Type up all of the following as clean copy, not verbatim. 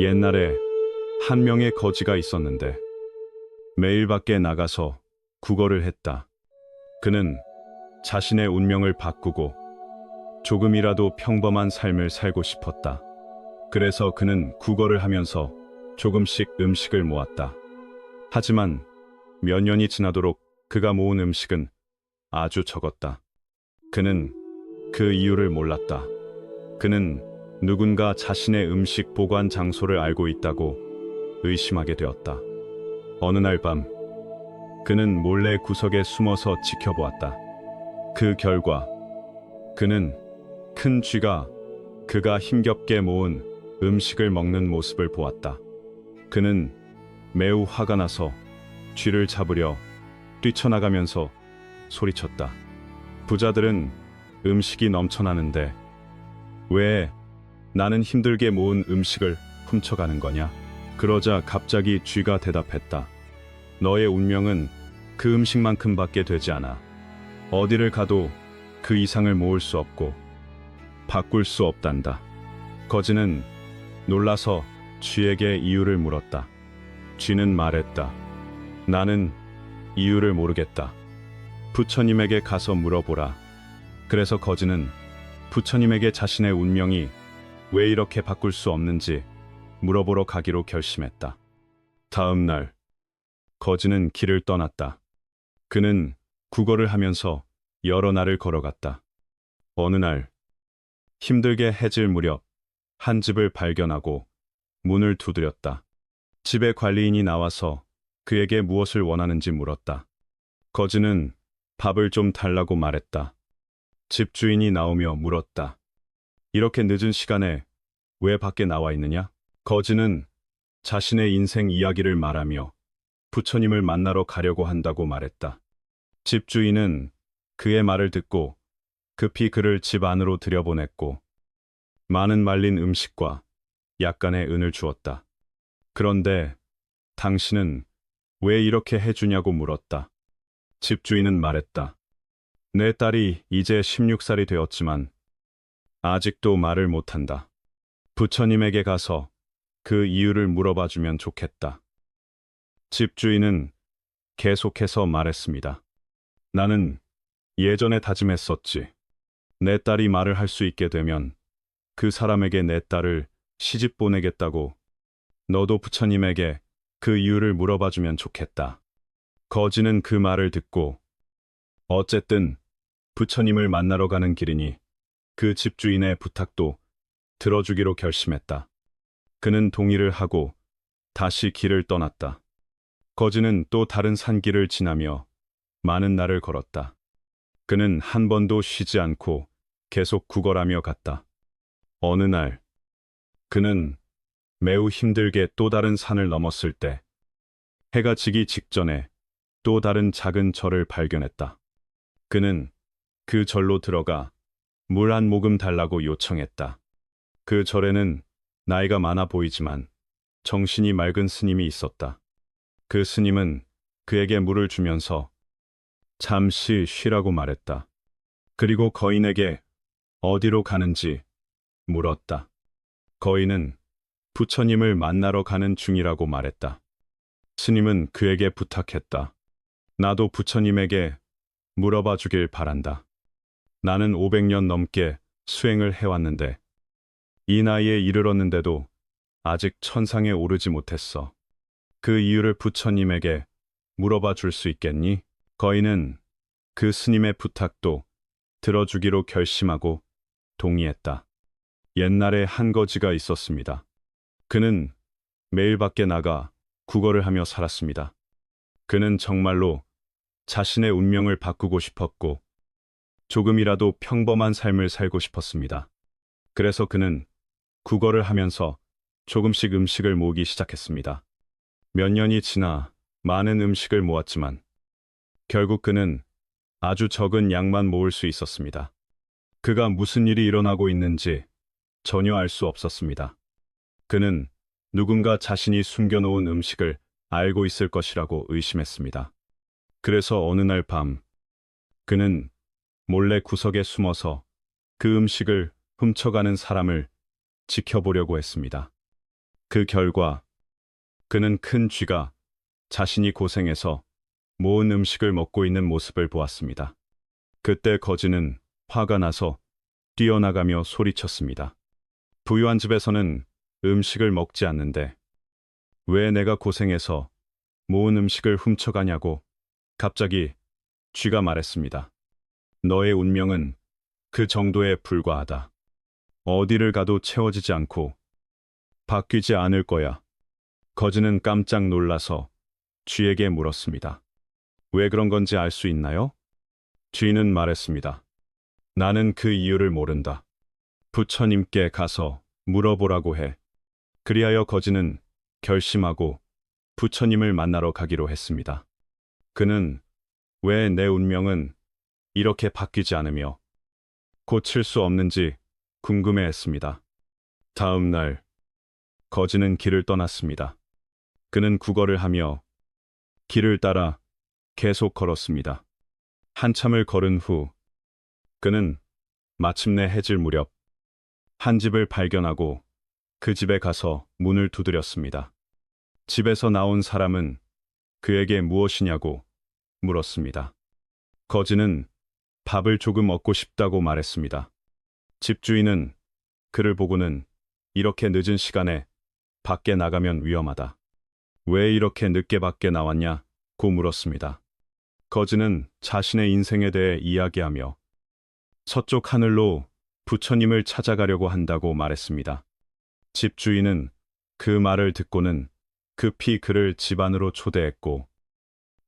옛날에 한 명의 거지가 있었는데 매일 밖에 나가서 구걸을 했다. 그는 자신의 운명을 바꾸고 조금이라도 평범한 삶을 살고 싶었다. 그래서 그는 구걸을 하면서 조금씩 음식을 모았다. 하지만 몇 년이 지나도록 그가 모은 음식은 아주 적었다. 그는 그 이유를 몰랐다. 그는 누군가 자신의 음식 보관 장소를 알고 있다고 의심하게 되었다. 어느 날 밤, 그는 몰래 구석에 숨어서 지켜보았다. 그 결과, 그는 큰 쥐가 그가 힘겹게 모은 음식을 먹는 모습을 보았다. 그는 매우 화가 나서 쥐를 잡으려 뛰쳐나가면서 소리쳤다. 부자들은 음식이 넘쳐나는데 왜 나는 힘들게 모은 음식을 훔쳐가는 거냐? 그러자 갑자기 쥐가 대답했다. 너의 운명은 그 음식만큼밖에 되지 않아. 어디를 가도 그 이상을 모을 수 없고 바꿀 수 없단다. 거지는 놀라서 쥐에게 이유를 물었다. 쥐는 말했다. 나는 이유를 모르겠다. 부처님에게 가서 물어보라. 그래서 거지는 부처님에게 자신의 운명이 왜 이렇게 바꿀 수 없는지 물어보러 가기로 결심했다. 다음 날, 거지는 길을 떠났다. 그는 구걸을 하면서 여러 날을 걸어갔다. 어느 날, 힘들게 해질 무렵 한 집을 발견하고 문을 두드렸다. 집의 관리인이 나와서 그에게 무엇을 원하는지 물었다. 거지는 밥을 좀 달라고 말했다. 집주인이 나오며 물었다. 이렇게 늦은 시간에 왜 밖에 나와 있느냐? 거지는 자신의 인생 이야기를 말하며 부처님을 만나러 가려고 한다고 말했다. 집주인은 그의 말을 듣고 급히 그를 집 안으로 들여보냈고 많은 말린 음식과 약간의 은을 주었다. 그런데 당신은 왜 이렇게 해주냐고 물었다. 집주인은 말했다. 내 딸이 이제 16살이 되었지만 아직도 말을 못한다. 부처님에게 가서 그 이유를 물어봐 주면 좋겠다. 집주인은 계속해서 말했습니다. 나는 예전에 다짐했었지. 내 딸이 말을 할 수 있게 되면 그 사람에게 내 딸을 시집 보내겠다고. 너도 부처님에게 그 이유를 물어봐 주면 좋겠다. 거지는 그 말을 듣고 어쨌든 부처님을 만나러 가는 길이니 그 집주인의 부탁도 들어주기로 결심했다. 그는 동의를 하고 다시 길을 떠났다. 거지는 또 다른 산길을 지나며 많은 날을 걸었다. 그는 한 번도 쉬지 않고 계속 구걸하며 갔다. 어느 날, 그는 매우 힘들게 또 다른 산을 넘었을 때 해가 지기 직전에 또 다른 작은 절을 발견했다. 그는 그 절로 들어가 물 한 모금 달라고 요청했다. 그 절에는 나이가 많아 보이지만 정신이 맑은 스님이 있었다. 그 스님은 그에게 물을 주면서 잠시 쉬라고 말했다. 그리고 거인에게 어디로 가는지 물었다. 거인은 부처님을 만나러 가는 중이라고 말했다. 스님은 그에게 부탁했다. 나도 부처님에게 물어봐 주길 바란다. 나는 500년 넘게 수행을 해왔는데 이 나이에 이르렀는데도 아직 천상에 오르지 못했어. 그 이유를 부처님에게 물어봐 줄 수 있겠니? 거인은 그 스님의 부탁도 들어주기로 결심하고 동의했다. 옛날에 한 거지가 있었습니다. 그는 매일 밖에 나가 구걸을 하며 살았습니다. 그는 정말로 자신의 운명을 바꾸고 싶었고 조금이라도 평범한 삶을 살고 싶었습니다. 그래서 그는 구걸을 하면서 조금씩 음식을 모으기 시작했습니다. 몇 년이 지나 많은 음식을 모았지만 결국 그는 아주 적은 양만 모을 수 있었습니다. 그가 무슨 일이 일어나고 있는지 전혀 알 수 없었습니다. 그는 누군가 자신이 숨겨놓은 음식을 알고 있을 것이라고 의심했습니다. 그래서 어느 날 밤, 그는 몰래 구석에 숨어서 그 음식을 훔쳐가는 사람을 지켜보려고 했습니다. 그 결과 그는 큰 쥐가 자신이 고생해서 모은 음식을 먹고 있는 모습을 보았습니다. 그때 거지는 화가 나서 뛰어나가며 소리쳤습니다. 부유한 집에서는 음식을 먹지 않는데 왜 내가 고생해서 모은 음식을 훔쳐가냐고. 갑자기 쥐가 말했습니다. 너의 운명은 그 정도에 불과하다. 어디를 가도 채워지지 않고 바뀌지 않을 거야. 거지는 깜짝 놀라서 쥐에게 물었습니다. 왜 그런 건지 알 수 있나요? 쥐는 말했습니다. 나는 그 이유를 모른다. 부처님께 가서 물어보라고 해. 그리하여 거지는 결심하고 부처님을 만나러 가기로 했습니다. 그는 왜 내 운명은 이렇게 바뀌지 않으며 고칠 수 없는지 궁금해했습니다. 다음 날 거지는 길을 떠났습니다. 그는 구걸을 하며 길을 따라 계속 걸었습니다. 한참을 걸은 후 그는 마침내 해질 무렵 한 집을 발견하고 그 집에 가서 문을 두드렸습니다. 집에서 나온 사람은 그에게 무엇이냐고 물었습니다. 거지는 밥을 조금 얻고 싶다고 말했습니다. 집주인은 그를 보고는 이렇게 늦은 시간에 밖에 나가면 위험하다. 왜 이렇게 늦게 밖에 나왔냐고 물었습니다. 거지는 자신의 인생에 대해 이야기하며 서쪽 하늘로 부처님을 찾아가려고 한다고 말했습니다. 집주인은 그 말을 듣고는 급히 그를 집 안으로 초대했고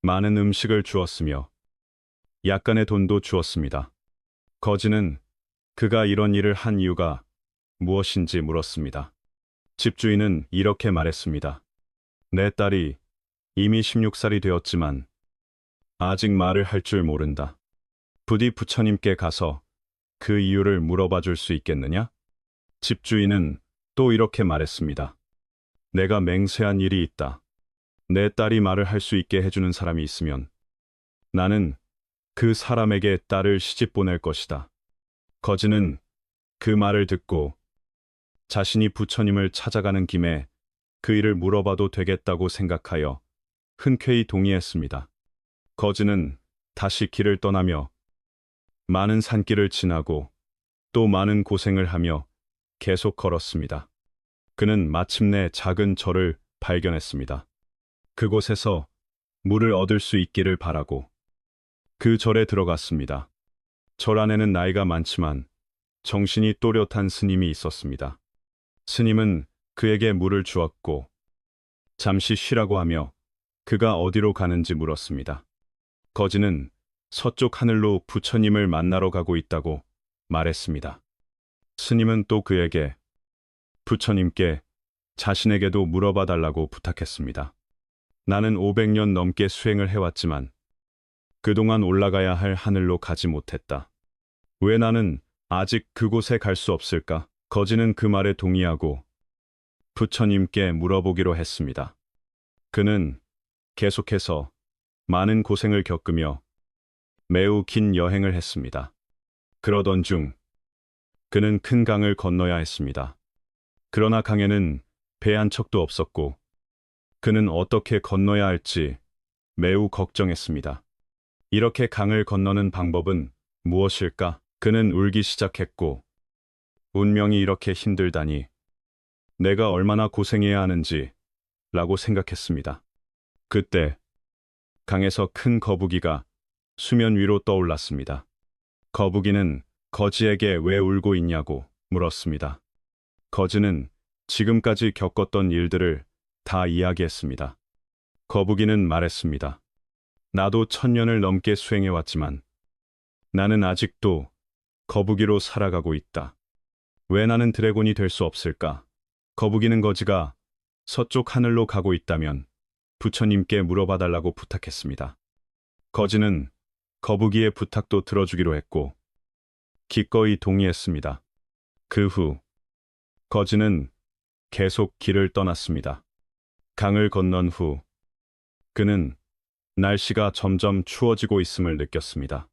많은 음식을 주었으며 약간의 돈도 주었습니다. 거지는 그가 이런 일을 한 이유가 무엇인지 물었습니다. 집주인은 이렇게 말했습니다. 내 딸이 이미 16살이 되었지만 아직 말을 할 줄 모른다. 부디 부처님께 가서 그 이유를 물어봐 줄 수 있겠느냐? 집주인은 또 이렇게 말했습니다. 내가 맹세한 일이 있다. 내 딸이 말을 할 수 있게 해주는 사람이 있으면 나는 그 사람에게 딸을 시집 보낼 것이다. 거지는 그 말을 듣고 자신이 부처님을 찾아가는 김에 그 일을 물어봐도 되겠다고 생각하여 흔쾌히 동의했습니다. 거지는 다시 길을 떠나며 많은 산길을 지나고 또 많은 고생을 하며 계속 걸었습니다. 그는 마침내 작은 절을 발견했습니다. 그곳에서 물을 얻을 수 있기를 바라고 그 절에 들어갔습니다. 절 안에는 나이가 많지만 정신이 또렷한 스님이 있었습니다. 스님은 그에게 물을 주었고 잠시 쉬라고 하며 그가 어디로 가는지 물었습니다. 거지는 서쪽 하늘로 부처님을 만나러 가고 있다고 말했습니다. 스님은 또 그에게 부처님께 자신에게도 물어봐 달라고 부탁했습니다. 나는 500년 넘게 수행을 해왔지만 그동안 올라가야 할 하늘로 가지 못했다. 왜 나는 아직 그곳에 갈 수 없을까? 거지는 그 말에 동의하고 부처님께 물어보기로 했습니다. 그는 계속해서 많은 고생을 겪으며 매우 긴 여행을 했습니다. 그러던 중 그는 큰 강을 건너야 했습니다. 그러나 강에는 배 한 척도 없었고 그는 어떻게 건너야 할지 매우 걱정했습니다. 이렇게 강을 건너는 방법은 무엇일까? 그는 울기 시작했고 운명이 이렇게 힘들다니 내가 얼마나 고생해야 하는지 라고 생각했습니다. 그때 강에서 큰 거북이가 수면 위로 떠올랐습니다. 거북이는 거지에게 왜 울고 있냐고 물었습니다. 거지는 지금까지 겪었던 일들을 다 이야기했습니다. 거북이는 말했습니다. 나도 1000년을 넘게 수행해왔지만 나는 아직도 거북이로 살아가고 있다. 왜 나는 드래곤이 될 수 없을까? 거북이는 거지가 서쪽 하늘로 가고 있다면 부처님께 물어봐 달라고 부탁했습니다. 거지는 거북이의 부탁도 들어주기로 했고 기꺼이 동의했습니다. 그 후 거지는 계속 길을 떠났습니다. 강을 건넌 후 그는 날씨가 점점 추워지고 있음을 느꼈습니다.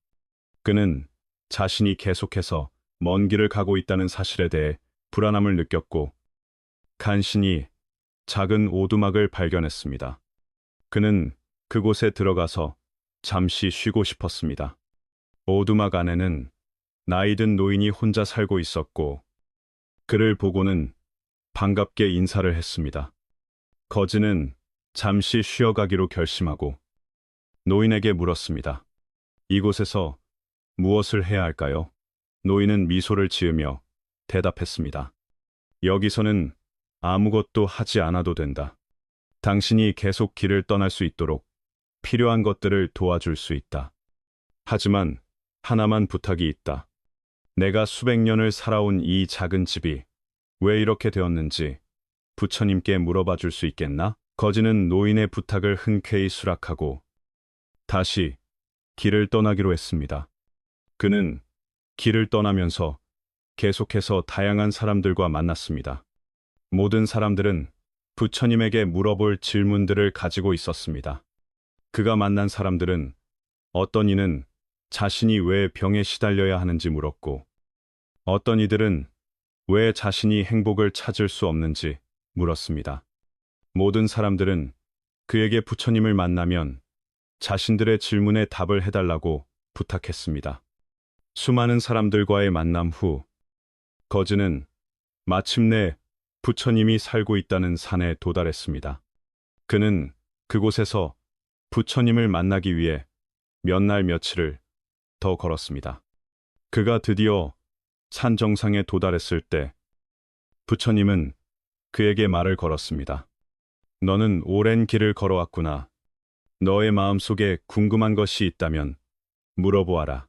그는 자신이 계속해서 먼 길을 가고 있다는 사실에 대해 불안함을 느꼈고 간신히 작은 오두막을 발견했습니다. 그는 그곳에 들어가서 잠시 쉬고 싶었습니다. 오두막 안에는 나이든 노인이 혼자 살고 있었고, 그를 보고는 반갑게 인사를 했습니다. 거지는 잠시 쉬어가기로 결심하고 노인에게 물었습니다. 이곳에서 무엇을 해야 할까요? 노인은 미소를 지으며 대답했습니다. 여기서는 아무것도 하지 않아도 된다. 당신이 계속 길을 떠날 수 있도록 필요한 것들을 도와줄 수 있다. 하지만 하나만 부탁이 있다. 내가 수백 년을 살아온 이 작은 집이 왜 이렇게 되었는지 부처님께 물어봐 줄 수 있겠나? 거지는 노인의 부탁을 흔쾌히 수락하고 다시 길을 떠나기로 했습니다. 그는 길을 떠나면서 계속해서 다양한 사람들과 만났습니다. 모든 사람들은 부처님에게 물어볼 질문들을 가지고 있었습니다. 그가 만난 사람들은 어떤 이는 자신이 왜 병에 시달려야 하는지 물었고, 어떤 이들은 왜 자신이 행복을 찾을 수 없는지 물었습니다. 모든 사람들은 그에게 부처님을 만나면 자신들의 질문에 답을 해달라고 부탁했습니다. 수많은 사람들과의 만남 후, 거지는 마침내 부처님이 살고 있다는 산에 도달했습니다. 그는 그곳에서 부처님을 만나기 위해 몇 날 며칠을 더 걸었습니다. 그가 드디어 산 정상에 도달했을 때 부처님은 그에게 말을 걸었습니다. 너는 오랜 길을 걸어왔구나. 너의 마음속에 궁금한 것이 있다면 물어보아라.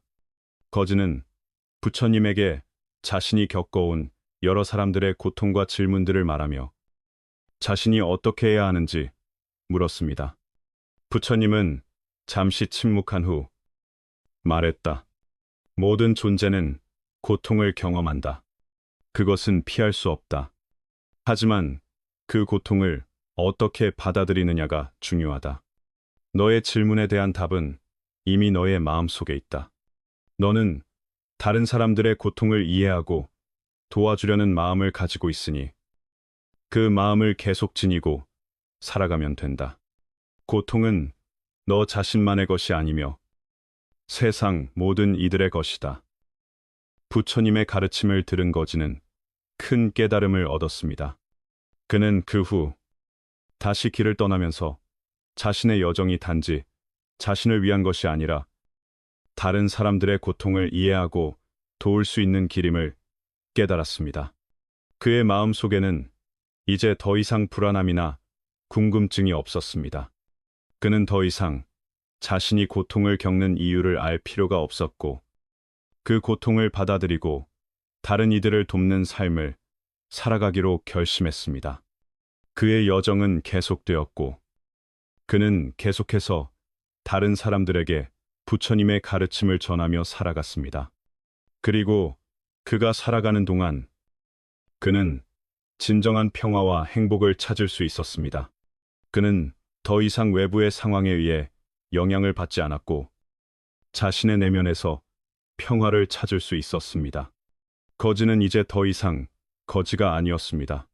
거지는 부처님에게 자신이 겪어온 여러 사람들의 고통과 질문들을 말하며 자신이 어떻게 해야 하는지 물었습니다. 부처님은 잠시 침묵한 후 말했다. 모든 존재는 고통을 경험한다. 그것은 피할 수 없다. 하지만 그 고통을 어떻게 받아들이느냐가 중요하다. 너의 질문에 대한 답은 이미 너의 마음속에 있다. 너는 다른 사람들의 고통을 이해하고 도와주려는 마음을 가지고 있으니 그 마음을 계속 지니고 살아가면 된다. 고통은 너 자신만의 것이 아니며 세상 모든 이들의 것이다. 부처님의 가르침을 들은 거지는 큰 깨달음을 얻었습니다. 그는 그 후 다시 길을 떠나면서 자신의 여정이 단지 자신을 위한 것이 아니라 다른 사람들의 고통을 이해하고 도울 수 있는 길임을 깨달았습니다. 그의 마음 속에는 이제 더 이상 불안함이나 궁금증이 없었습니다. 그는 더 이상 자신이 고통을 겪는 이유를 알 필요가 없었고, 그 고통을 받아들이고 다른 이들을 돕는 삶을 살아가기로 결심했습니다. 그의 여정은 계속되었고, 그는 계속해서 다른 사람들에게 부처님의 가르침을 전하며 살아갔습니다. 그리고 그가 살아가는 동안 그는 진정한 평화와 행복을 찾을 수 있었습니다. 그는 더 이상 외부의 상황에 의해 영향을 받지 않았고 자신의 내면에서 평화를 찾을 수 있었습니다. 거지는 이제 더 이상 거지가 아니었습니다.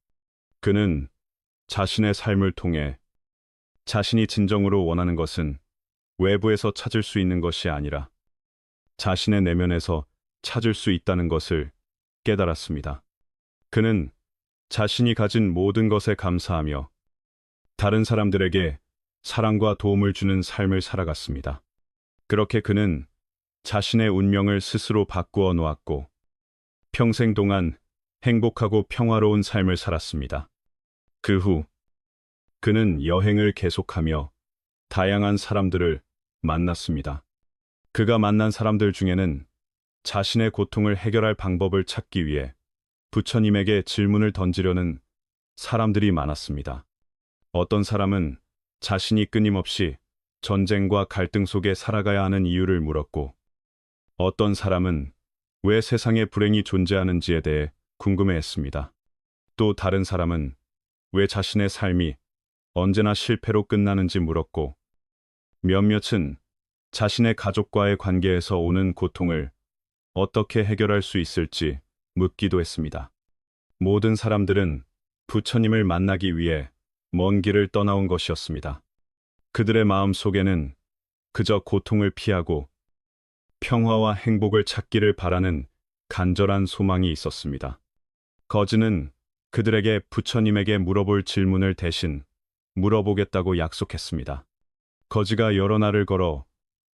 그는 자신의 삶을 통해 자신이 진정으로 원하는 것은 외부에서 찾을 수 있는 것이 아니라 자신의 내면에서 찾을 수 있다는 것을 깨달았습니다. 그는 자신이 가진 모든 것에 감사하며 다른 사람들에게 사랑과 도움을 주는 삶을 살아갔습니다. 그렇게 그는 자신의 운명을 스스로 바꾸어 놓았고 평생 동안 행복하고 평화로운 삶을 살았습니다. 그 후 그는 여행을 계속하며 다양한 사람들을 만났습니다. 그가 만난 사람들 중에는 자신의 고통을 해결할 방법을 찾기 위해 부처님에게 질문을 던지려는 사람들이 많았습니다. 어떤 사람은 자신이 끊임없이 전쟁과 갈등 속에 살아가야 하는 이유를 물었고, 어떤 사람은 왜 세상에 불행이 존재하는지에 대해 궁금해했습니다. 또 다른 사람은 왜 자신의 삶이 언제나 실패로 끝나는지 물었고, 몇몇은 자신의 가족과의 관계에서 오는 고통을 어떻게 해결할 수 있을지 묻기도 했습니다. 모든 사람들은 부처님을 만나기 위해 먼 길을 떠나온 것이었습니다. 그들의 마음 속에는 그저 고통을 피하고 평화와 행복을 찾기를 바라는 간절한 소망이 있었습니다. 거지는 그들에게 부처님에게 물어볼 질문을 대신 물어보겠다고 약속했습니다. 거지가 여러 날을 걸어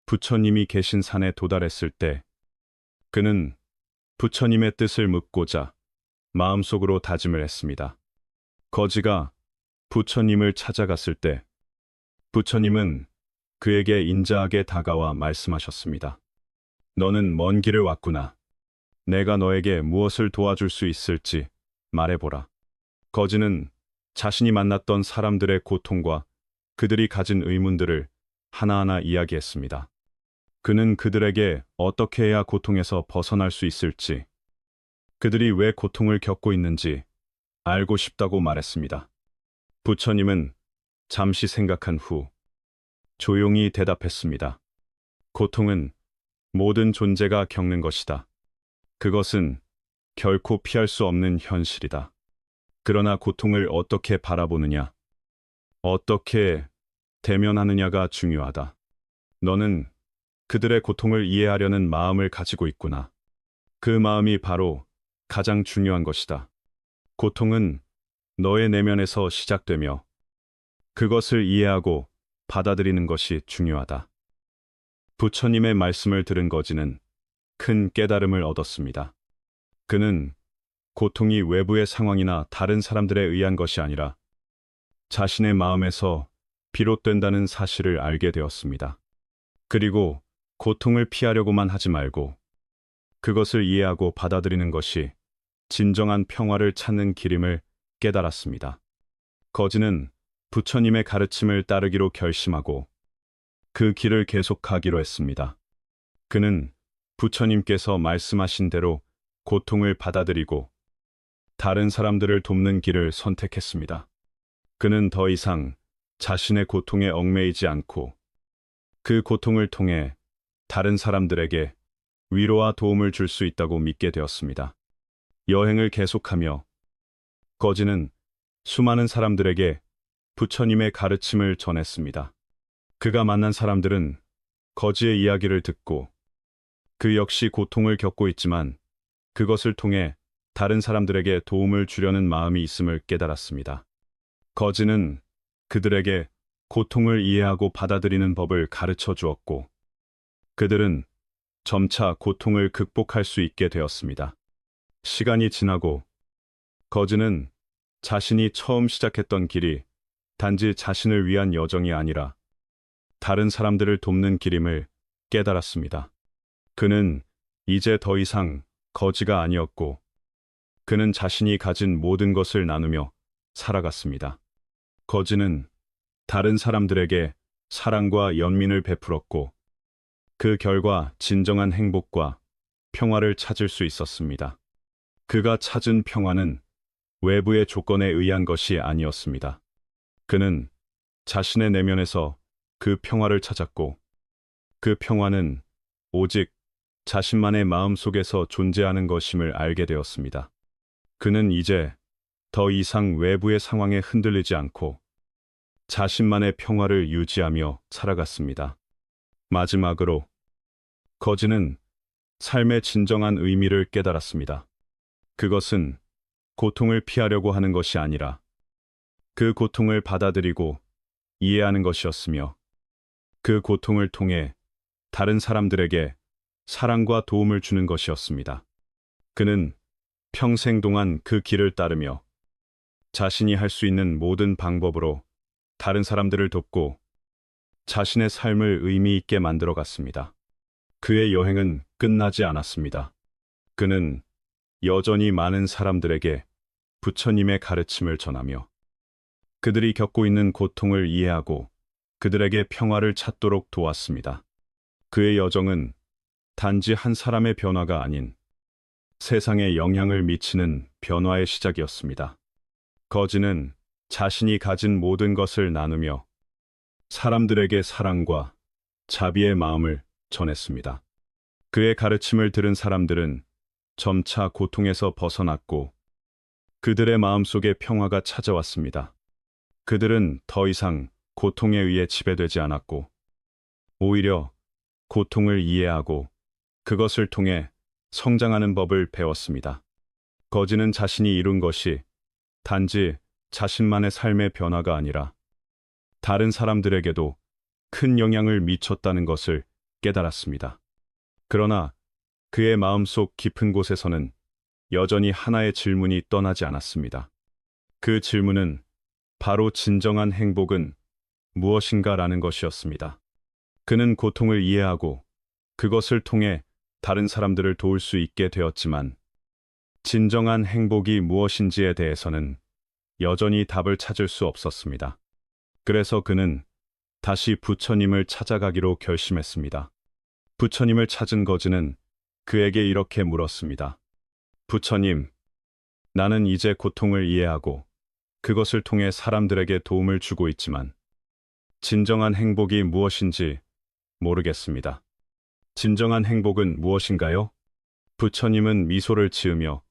부처님이 계신 산에 도달했을 때 그는 부처님의 뜻을 묻고자 마음속으로 다짐을 했습니다. 거지가 부처님을 찾아갔을 때 부처님은 그에게 인자하게 다가와 말씀하셨습니다. 너는 먼 길을 왔구나. 내가 너에게 무엇을 도와줄 수 있을지 말해보라. 거지는 자신이 만났던 사람들의 고통과 그들이 가진 의문들을 하나하나 이야기했습니다. 그는 그들에게 어떻게 해야 고통에서 벗어날 수 있을지, 그들이 왜 고통을 겪고 있는지 알고 싶다고 말했습니다. 부처님은 잠시 생각한 후 조용히 대답했습니다. 고통은 모든 존재가 겪는 것이다. 그것은 결코 피할 수 없는 현실이다. 그러나 고통을 어떻게 바라보느냐, 어떻게 대면하느냐가 중요하다. 너는 그들의 고통을 이해하려는 마음을 가지고 있구나. 그 마음이 바로 가장 중요한 것이다. 고통은 너의 내면에서 시작되며 그것을 이해하고 받아들이는 것이 중요하다. 부처님의 말씀을 들은 거지는 큰 깨달음을 얻었습니다. 그는 고통이 외부의 상황이나 다른 사람들에 의한 것이 아니라 자신의 마음에서 비롯된다는 사실을 알게 되었습니다. 그리고 고통을 피하려고만 하지 말고 그것을 이해하고 받아들이는 것이 진정한 평화를 찾는 길임을 깨달았습니다. 거지는 부처님의 가르침을 따르기로 결심하고 그 길을 계속하기로 했습니다. 그는 부처님께서 말씀하신 대로 고통을 받아들이고 다른 사람들을 돕는 길을 선택했습니다. 그는 더 이상 자신의 고통에 얽매이지 않고 그 고통을 통해 다른 사람들에게 위로와 도움을 줄 수 있다고 믿게 되었습니다. 여행을 계속하며 거지는 수많은 사람들에게 부처님의 가르침을 전했습니다. 그가 만난 사람들은 거지의 이야기를 듣고 그 역시 고통을 겪고 있지만 그것을 통해 다른 사람들에게 도움을 주려는 마음이 있음을 깨달았습니다. 거지는 그들에게 고통을 이해하고 받아들이는 법을 가르쳐 주었고 그들은 점차 고통을 극복할 수 있게 되었습니다. 시간이 지나고 거지는 자신이 처음 시작했던 길이 단지 자신을 위한 여정이 아니라 다른 사람들을 돕는 길임을 깨달았습니다. 그는 이제 더 이상 거지가 아니었고 그는 자신이 가진 모든 것을 나누며 살아갔습니다. 거지는 다른 사람들에게 사랑과 연민을 베풀었고 그 결과 진정한 행복과 평화를 찾을 수 있었습니다. 그가 찾은 평화는 외부의 조건에 의한 것이 아니었습니다. 그는 자신의 내면에서 그 평화를 찾았고 그 평화는 오직 자신만의 마음 속에서 존재하는 것임을 알게 되었습니다. 그는 이제 더 이상 외부의 상황에 흔들리지 않고 자신만의 평화를 유지하며 살아갔습니다. 마지막으로 거지는 삶의 진정한 의미를 깨달았습니다. 그것은 고통을 피하려고 하는 것이 아니라 그 고통을 받아들이고 이해하는 것이었으며 그 고통을 통해 다른 사람들에게 사랑과 도움을 주는 것이었습니다. 그는 평생 동안 그 길을 따르며 자신이 할 수 있는 모든 방법으로 다른 사람들을 돕고 자신의 삶을 의미 있게 만들어 갔습니다. 그의 여행은 끝나지 않았습니다. 그는 여전히 많은 사람들에게 부처님의 가르침을 전하며 그들이 겪고 있는 고통을 이해하고 그들에게 평화를 찾도록 도왔습니다. 그의 여정은 단지 한 사람의 변화가 아닌 세상에 영향을 미치는 변화의 시작이었습니다. 거지는 자신이 가진 모든 것을 나누며 사람들에게 사랑과 자비의 마음을 전했습니다. 그의 가르침을 들은 사람들은 점차 고통에서 벗어났고 그들의 마음속에 평화가 찾아왔습니다. 그들은 더 이상 고통에 의해 지배되지 않았고, 오히려 고통을 이해하고 그것을 통해 성장하는 법을 배웠습니다. 거지는 자신이 이룬 것이 단지 자신만의 삶의 변화가 아니라 다른 사람들에게도 큰 영향을 미쳤다는 것을 깨달았습니다. 그러나 그의 마음속 깊은 곳에서는 여전히 하나의 질문이 떠나지 않았습니다. 그 질문은 바로 진정한 행복은 무엇인가라는 것이었습니다. 그는 고통을 이해하고 그것을 통해 다른 사람들을 도울 수 있게 되었지만, 진정한 행복이 무엇인지에 대해서는 여전히 답을 찾을 수 없었습니다. 그래서 그는 다시 부처님을 찾아가기로 결심했습니다. 부처님을 찾은 거지는 그에게 이렇게 물었습니다. 부처님, 나는 이제 고통을 이해하고 그것을 통해 사람들에게 도움을 주고 있지만, 진정한 행복이 무엇인지 모르겠습니다. 진정한 행복은 무엇인가요? 부처님은 미소를 지으며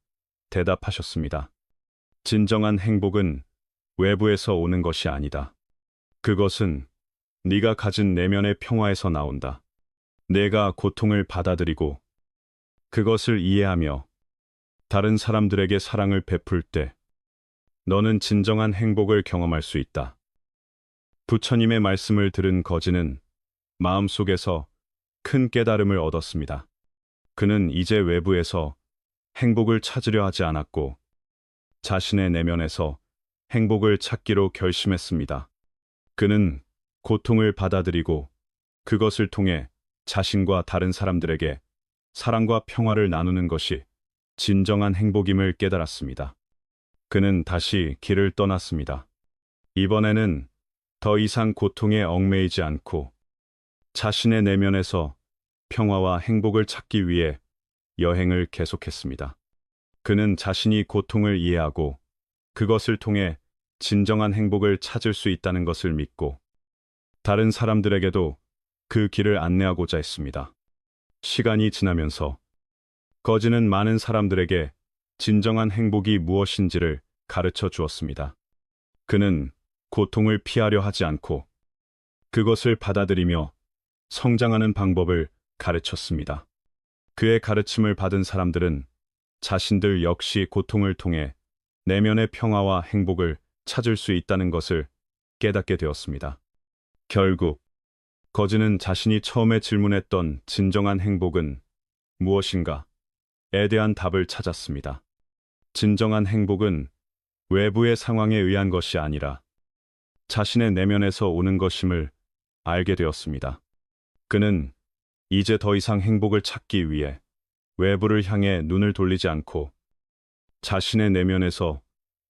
대답하셨습니다. 진정한 행복은 외부에서 오는 것이 아니다. 그것은 네가 가진 내면의 평화에서 나온다. 내가 고통을 받아들이고 그것을 이해하며 다른 사람들에게 사랑을 베풀 때 너는 진정한 행복을 경험할 수 있다. 부처님의 말씀을 들은 거지는 마음속에서 큰 깨달음을 얻었습니다. 그는 이제 외부에서 행복을 찾으려 하지 않았고 자신의 내면에서 행복을 찾기로 결심했습니다. 그는 고통을 받아들이고 그것을 통해 자신과 다른 사람들에게 사랑과 평화를 나누는 것이 진정한 행복임을 깨달았습니다. 그는 다시 길을 떠났습니다. 이번에는 더 이상 고통에 얽매이지 않고 자신의 내면에서 평화와 행복을 찾기 위해 여행을 계속했습니다. 그는 자신이 고통을 이해하고 그것을 통해 진정한 행복을 찾을 수 있다는 것을 믿고 다른 사람들에게도 그 길을 안내하고자 했습니다. 시간이 지나면서 거지는 많은 사람들에게 진정한 행복이 무엇인지를 가르쳐 주었습니다. 그는 고통을 피하려 하지 않고 그것을 받아들이며 성장하는 방법을 가르쳤습니다. 그의 가르침을 받은 사람들은 자신들 역시 고통을 통해 내면의 평화와 행복을 찾을 수 있다는 것을 깨닫게 되었습니다. 결국 거지는 자신이 처음에 질문했던 진정한 행복은 무엇인가에 대한 답을 찾았습니다. 진정한 행복은 외부의 상황에 의한 것이 아니라 자신의 내면에서 오는 것임을 알게 되었습니다. 그는 이제 더 이상 행복을 찾기 위해 외부를 향해 눈을 돌리지 않고 자신의 내면에서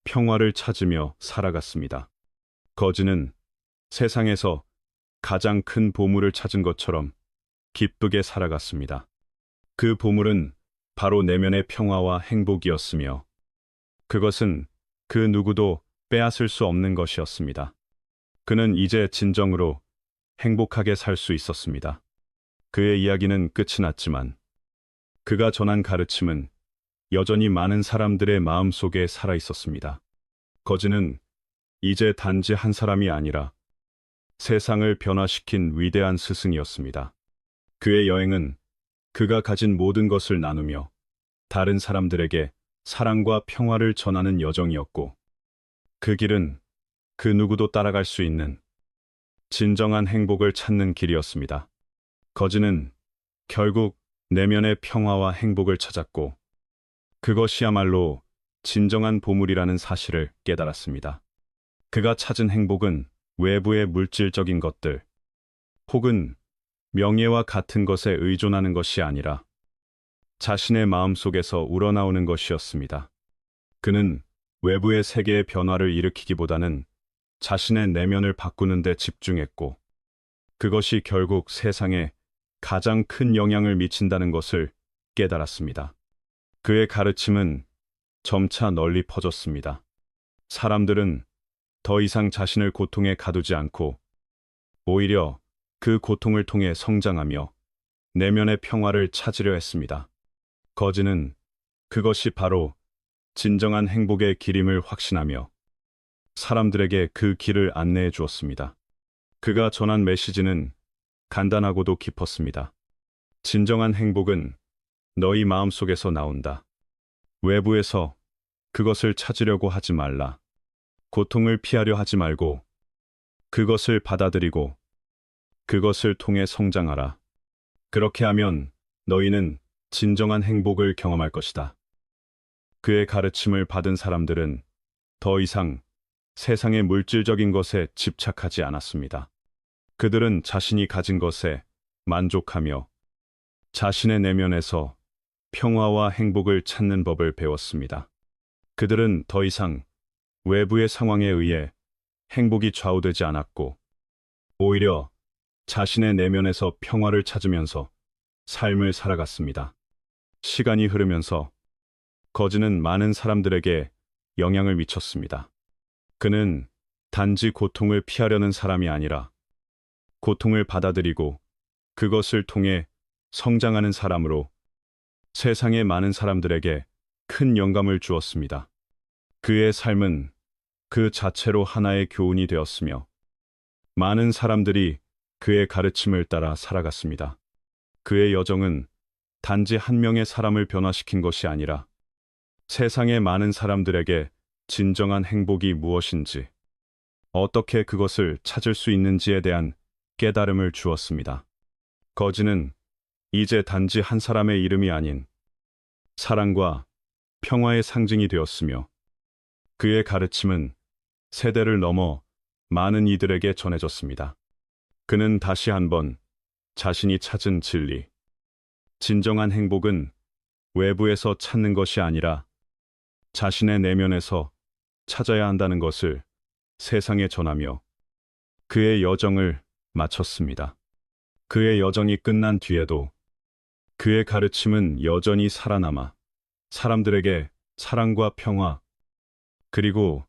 평화를 찾으며 살아갔습니다. 거지는 세상에서 가장 큰 보물을 찾은 것처럼 기쁘게 살아갔습니다. 그 보물은 바로 내면의 평화와 행복이었으며 그것은 그 누구도 빼앗을 수 없는 것이었습니다. 그는 이제 진정으로 행복하게 살 수 있었습니다. 그의 이야기는 끝이 났지만 그가 전한 가르침은 여전히 많은 사람들의 마음속에 살아 있었습니다. 거지는 이제 단지 한 사람이 아니라 세상을 변화시킨 위대한 스승이었습니다. 그의 여행은 그가 가진 모든 것을 나누며 다른 사람들에게 사랑과 평화를 전하는 여정이었고, 그 길은 그 누구도 따라갈 수 있는 진정한 행복을 찾는 길이었습니다. 거지는 결국 내면의 평화와 행복을 찾았고, 그것이야말로 진정한 보물이라는 사실을 깨달았습니다. 그가 찾은 행복은 외부의 물질적인 것들, 혹은 명예와 같은 것에 의존하는 것이 아니라 자신의 마음속에서 우러나오는 것이었습니다. 그는 외부의 세계의 변화를 일으키기보다는 자신의 내면을 바꾸는 데 집중했고, 그것이 결국 세상에 가장 큰 영향을 미친다는 것을 깨달았습니다. 그의 가르침은 점차 널리 퍼졌습니다. 사람들은 더 이상 자신을 고통에 가두지 않고 오히려 그 고통을 통해 성장하며 내면의 평화를 찾으려 했습니다. 거지는 그것이 바로 진정한 행복의 길임을 확신하며 사람들에게 그 길을 안내해 주었습니다. 그가 전한 메시지는 간단하고도 깊었습니다. 진정한 행복은 너희 마음속에서 나온다. 외부에서 그것을 찾으려고 하지 말라. 고통을 피하려 하지 말고 그것을 받아들이고 그것을 통해 성장하라. 그렇게 하면 너희는 진정한 행복을 경험할 것이다. 그의 가르침을 받은 사람들은 더 이상 세상의 물질적인 것에 집착하지 않았습니다. 그들은 자신이 가진 것에 만족하며 자신의 내면에서 평화와 행복을 찾는 법을 배웠습니다. 그들은 더 이상 외부의 상황에 의해 행복이 좌우되지 않았고, 오히려 자신의 내면에서 평화를 찾으면서 삶을 살아갔습니다. 시간이 흐르면서 거지는 많은 사람들에게 영향을 미쳤습니다. 그는 단지 고통을 피하려는 사람이 아니라 고통을 받아들이고 그것을 통해 성장하는 사람으로 세상의 많은 사람들에게 큰 영감을 주었습니다. 그의 삶은 그 자체로 하나의 교훈이 되었으며 많은 사람들이 그의 가르침을 따라 살아갔습니다. 그의 여정은 단지 한 명의 사람을 변화시킨 것이 아니라 세상의 많은 사람들에게 진정한 행복이 무엇인지, 어떻게 그것을 찾을 수 있는지에 대한 깨달음을 주었습니다. 거지는 이제 단지 한 사람의 이름이 아닌 사랑과 평화의 상징이 되었으며 그의 가르침은 세대를 넘어 많은 이들에게 전해졌습니다. 그는 다시 한번 자신이 찾은 진리, 진정한 행복은 외부에서 찾는 것이 아니라 자신의 내면에서 찾아야 한다는 것을 세상에 전하며 그의 여정을 마쳤습니다. 그의 여정이 끝난 뒤에도 그의 가르침은 여전히 살아남아 사람들에게 사랑과 평화, 그리고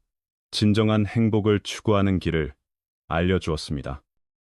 진정한 행복을 추구하는 길을 알려주었습니다.